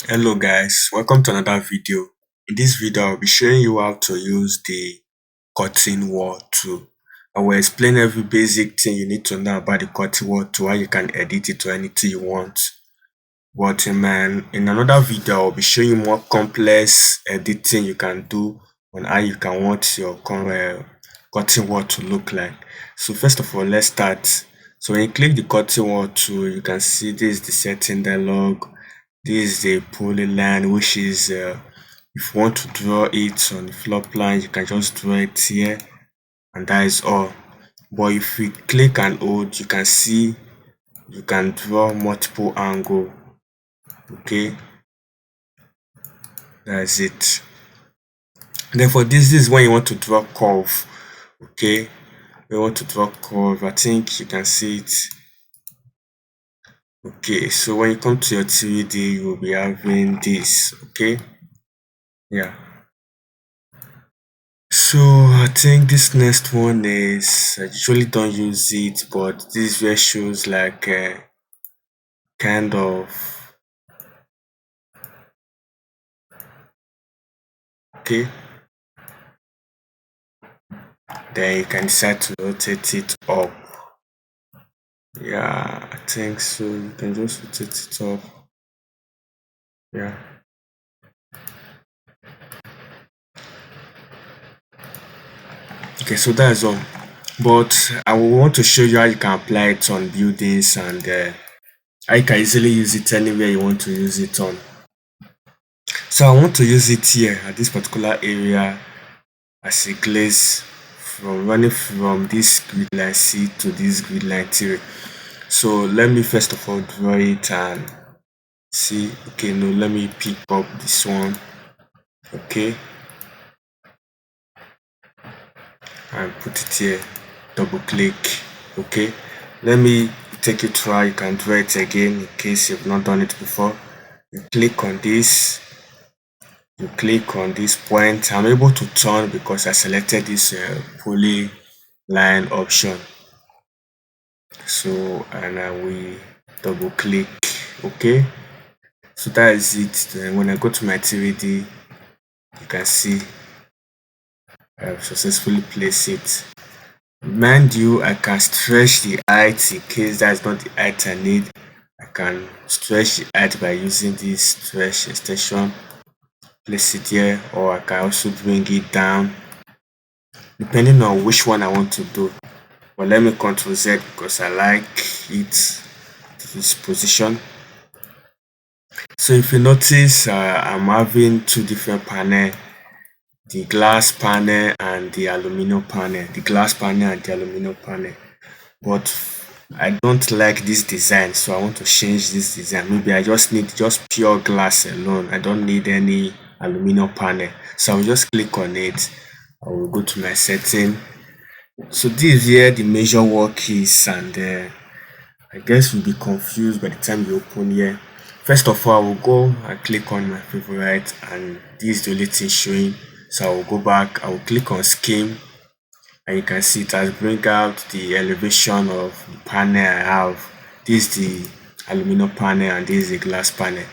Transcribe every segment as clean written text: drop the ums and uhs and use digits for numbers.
Hello guys, welcome to another video. In this video, I'll be showing you how to use the cutting wall tool. I will explain every basic thing you need to know about the cutting wall tool, how you can edit it to anything you want. But in another video, I'll be showing you more complex editing you can do on how you can want your cutting wall to look like. So first of all, let's start. So when you click the cutting wall tool, you can see this is the setting dialog. This is the polyline, which is if you want to draw it on the floor plan, you can just draw it here, and that is all. But if we click and hold, you can see you can draw multiple angle. Okay, that's it. Then for this is when you want to draw curve. Okay, we want to draw curve. I think you can see it. Okay, so when you come to your 3D, you will be having this. Okay, yeah. So I think this next one is I usually don't use it, but this where shows like kind of okay. Then you can decide to rotate it up. Yeah, I think so. You can just rotate it up. Yeah. Okay, so that's all. But I will want to show you how you can apply it on buildings and how you can easily use it anywhere you want to use it on. So I want to use it here at this particular area as a glaze from running from this grid line C to this grid line 3. So let me first of all draw it and see. Okay, no, let me pick up this one. Okay, and put it here. Double click. Okay, let me take you through how you can draw it again in case you've not done it before. You click on this. You click on this point. I'm able to turn because I selected this polyline option. So and I will double click. Okay, so that is it. Then when I go to my 3D, you can see I've successfully placed it. Mind you, I can stretch the height in case that's not the height I need. I can stretch the height by using this stretch extension. Place it here, or I can also bring it down depending on which one I want to do. But let me Ctrl Z because I like it this position. So if you notice, I'm having two different panels, the glass panel and the aluminum panel, but I don't like this design, so I want to change this design. Maybe I just need just pure glass alone. I don't need any aluminum panel, so I'll just click on it. I will go to my setting. So this is here the measure work is, and I guess you'll be confused by the time you open here. First of all, I will go and click on my favorite, and this is the only thing showing. So I will go back, I will click on scheme, and you can see it has bring out the elevation of the panel I have. This is the aluminum panel and this is the glass panel.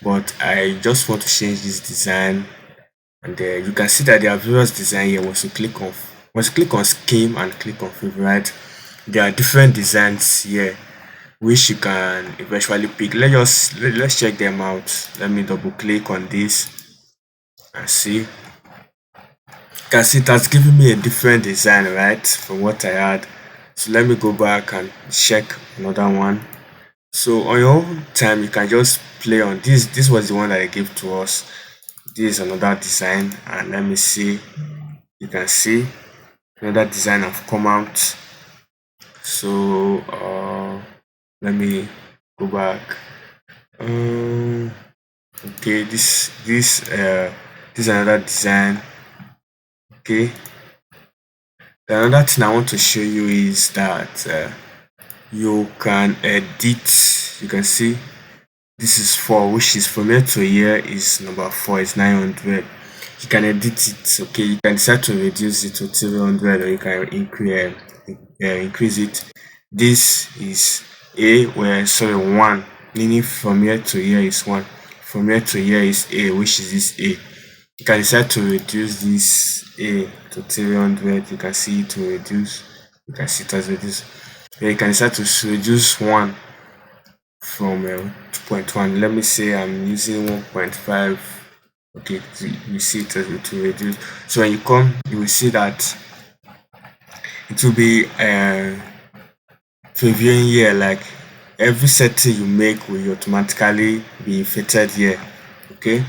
But I just want to change this design, and you can see that there are various designs here. Once you click on scheme and click on favorite, there are different designs here which you can eventually pick. Let's check them out. Let me double click on this and see. You can see it has given me a different design, right, from what I had. So let me go back and check another one. So on your own time, you can just play on this. This was the one that I gave to us. This is another design, and let me see. You can see another design have come out. So let me go back. Okay, this is another design. Okay, another thing I want to show you is that you can edit. You can see this is 4, which is from here to here is number 4 is 900. You can edit it. Okay, you can decide to reduce it to 300, or you can increase it. This is a where sorry 1, meaning from here to here is 1. from here to here is A, which is this A. You can decide to reduce this A to 300. You can see it to reduce. You can see it as reduce. Then you can decide to reduce 1 from 2.1. Let me say I'm using 1.5. Okay, you see it to reduce. So when you come, you will see that it will be previewing here, like every setting you make will automatically be fitted here. Okay,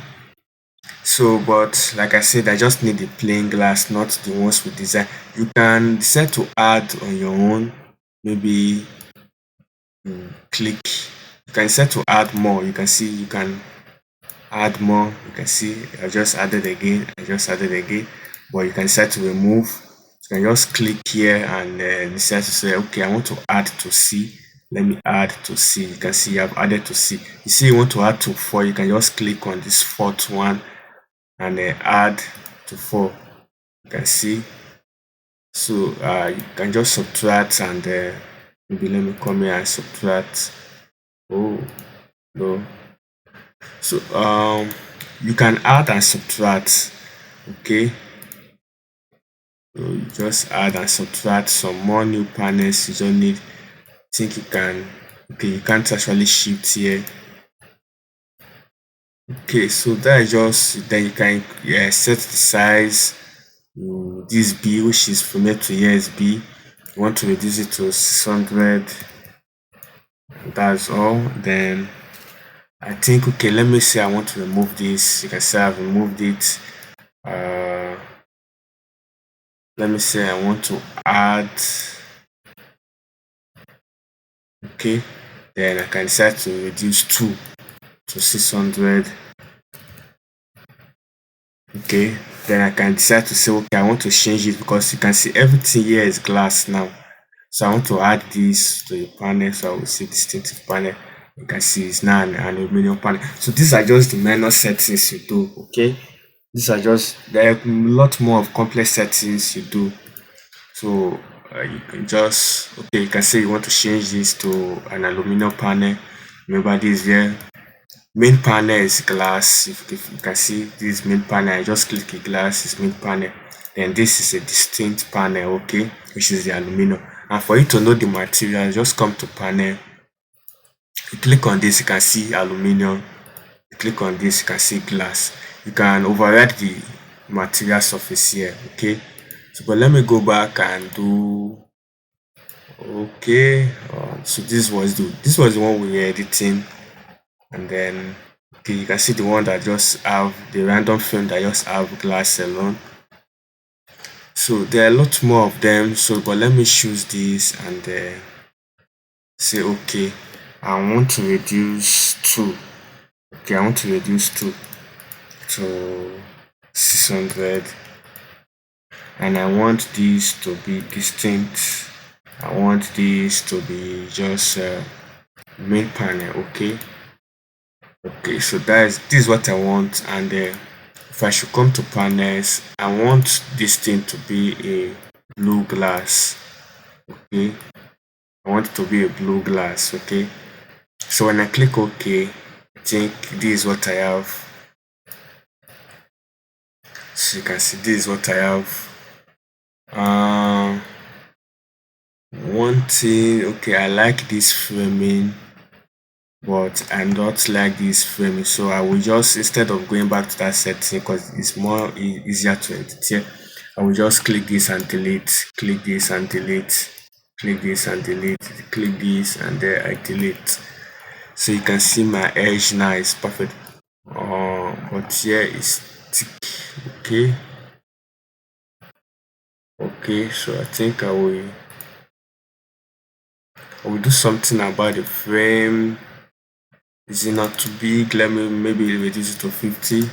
so but like I said, I just need the plain glass, not the ones with design. You can decide to add on your own. Maybe click, you can decide to add more. You can see you can add more. You can see I just added again, I just added again. But you can decide to remove. You can just click here and decide to say, okay, I want to add to C. Let me add to C. You can see I've added to C. You see you want to add to 4, you can just click on this fourth one and add to 4. You can see. So you can just subtract and maybe let me come here and subtract. Oh no. So you can add and subtract. Okay, so you just add and subtract some more new panels. You don't need, think you can, okay, you can't actually shift here. Okay, so that is just, then you can set the size. This B, which is from here to here, is B. You want to reduce it to 600. That's all. Then I think, okay, let me say I want to remove this. You can say I've removed it. Let me say I want to add. Okay, then I can decide to reduce 2 to 600. Okay, then I can decide to say, okay, I want to change it, because you can see everything here is glass now. So I want to add this to the panel. So I will say distinctive panel. You can see it's now an aluminum panel. So these are just the minor settings you do. Okay, these are just, there are a lot more of complex settings you do. So you can just, okay, you can say you want to change this to an aluminum panel. Remember this here, main panel is glass. If you can see this main panel, I just click a glass, is main panel. Then this is a distinct panel, okay, which is the aluminum. And for you to know the material, just come to panel. You click on this, you can see aluminum. You click on this, you can see glass. You can override the material surface here, okay. So but let me go back and do, okay. So this was the one we were editing. And then okay, you can see the one that just have the random frame that just have glass alone. So there are a lot more of them. So but let me choose this and say okay, I want to reduce 2. Okay, I want to reduce 2 to 600, and I want this to be distinct. I want this to be just main panel. Okay, so this is what I want. And if I should come to panels, I want this thing to be a blue glass. Okay, I want it to be a blue glass. Okay, so when I click OK, I think this is what I have. So you can see this is what I have. One thing, okay, I like this framing, but I don't like this framing. So I will just, instead of going back to that setting, because it's more easier to edit here, I will just click this and delete, click this and delete, click this and delete, click this, and then I delete. So you can see my edge now is perfect. But here is thick. Okay, so I think I will do something about the frame. Is it not too big? Let me maybe reduce it to 50.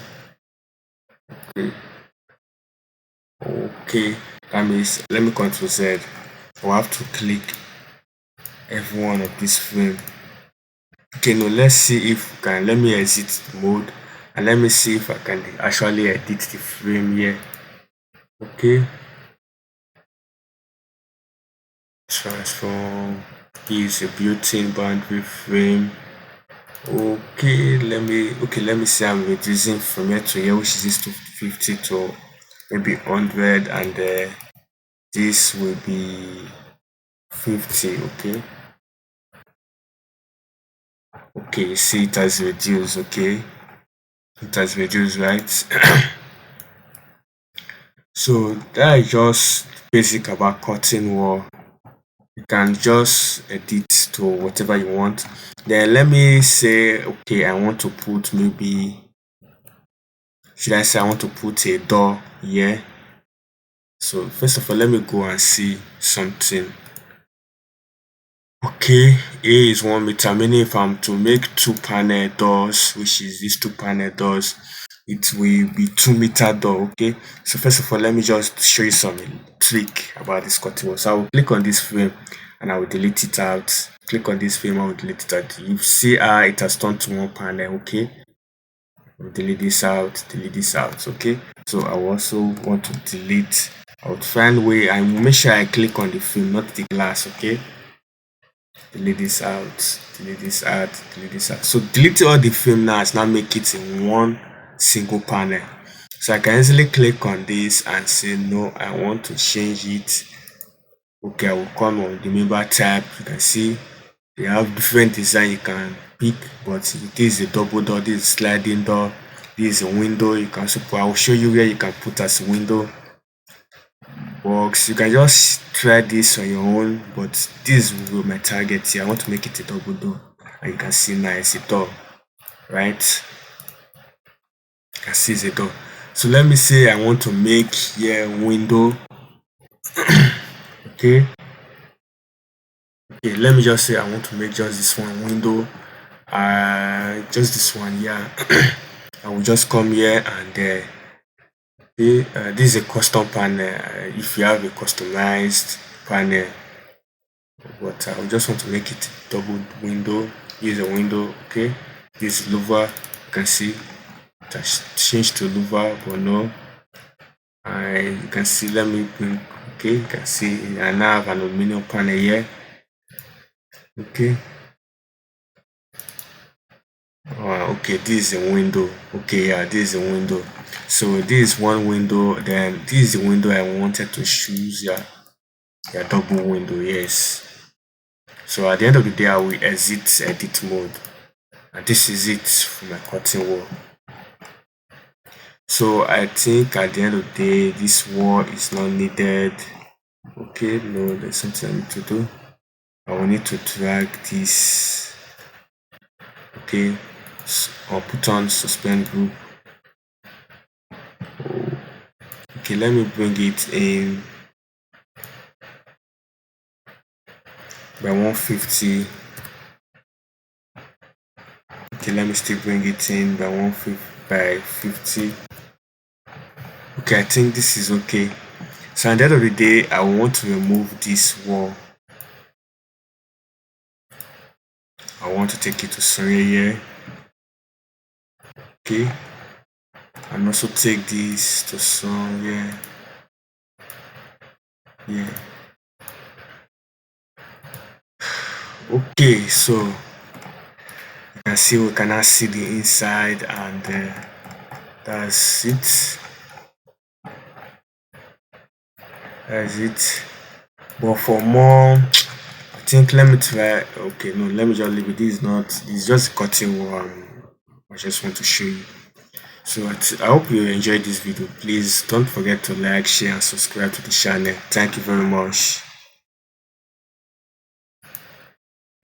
Okay, that means let me Ctrl Z. I'll have to click every one of this frame. Okay, now let's see if we can, let me exit mode and let me see if I can actually edit the frame here. Okay, transform is a built-in boundary frame. Let me say I'm reducing from here to here, which is this 250 to maybe 100, and this will be 50. Okay, you see it has reduced. It has reduced, right? So that is just basic about cutting wall. You can just edit to whatever you want. Then let me say, okay, I want to put maybe, should I say I want to put a door here? So first of all, let me go and see something. Okay, A is 1 meter, meaning if I'm to make 2 panel doors, which is these 2 panel doors, it will be 2 meter door. Okay, so first of all, let me just show you some trick about this cutting wall. So I will click on this frame and I will delete it out. Click on this frame, I will delete it out. You see how it has turned to 1 panel. Okay, I'll delete this out, okay. So I will also want to delete. I would find way and make sure I click on the frame, not the glass. Okay, delete this out, delete this out, delete this out. So delete all the film now, it's now make it in one single panel. So I can easily click on this and say no, I want to change it. Okay, I will come on the member type. You can see they have different design you can pick, but this is a double door, this is sliding door, this is a window. You can support. I will show you where you can put as a window box. You can just try this on your own, but this will be my target here. I want to make it a double door, and you can see now it's a door, right? You can see it's a door. So let me say I want to make here window. Okay, let me just say I want to make just this one window, just this one. Yeah. I will just come here and this is a custom panel. If you have a customized panel, but I just want to make it double window. Use a window. Okay, this is louver. You can see it has changed to louver, but no. You can see, let me bring. Okay, you can see I now have an aluminum panel here. Okay. Okay, this is a window. Okay, yeah, this is a window. So this is one window. Then this is the window I wanted to choose. Yeah, double window. Yes. So at the end of the day, I will exit edit mode, and this is it for my cutting wall. So I think at the end of the day, this wall is not needed. Okay, no, there's something I need to do. I will need to drag this. Okay, I'll put on suspend group. Okay, let me bring it in by 150. Okay, let me still bring it in by 150 by 50. Okay, I think this is okay. So at the end of the day, I want to remove this wall. I want to take it to somewhere here. Okay, and also take this to somewhere here. Okay, so you can see we can now see the inside, and that's it. That's it. But for more, I think let me try. Okay, no, let me just leave it. This is not. This is just cutting one. I just want to show you. So I hope you enjoyed this video. Please don't forget to like, share, and subscribe to the channel. Thank you very much.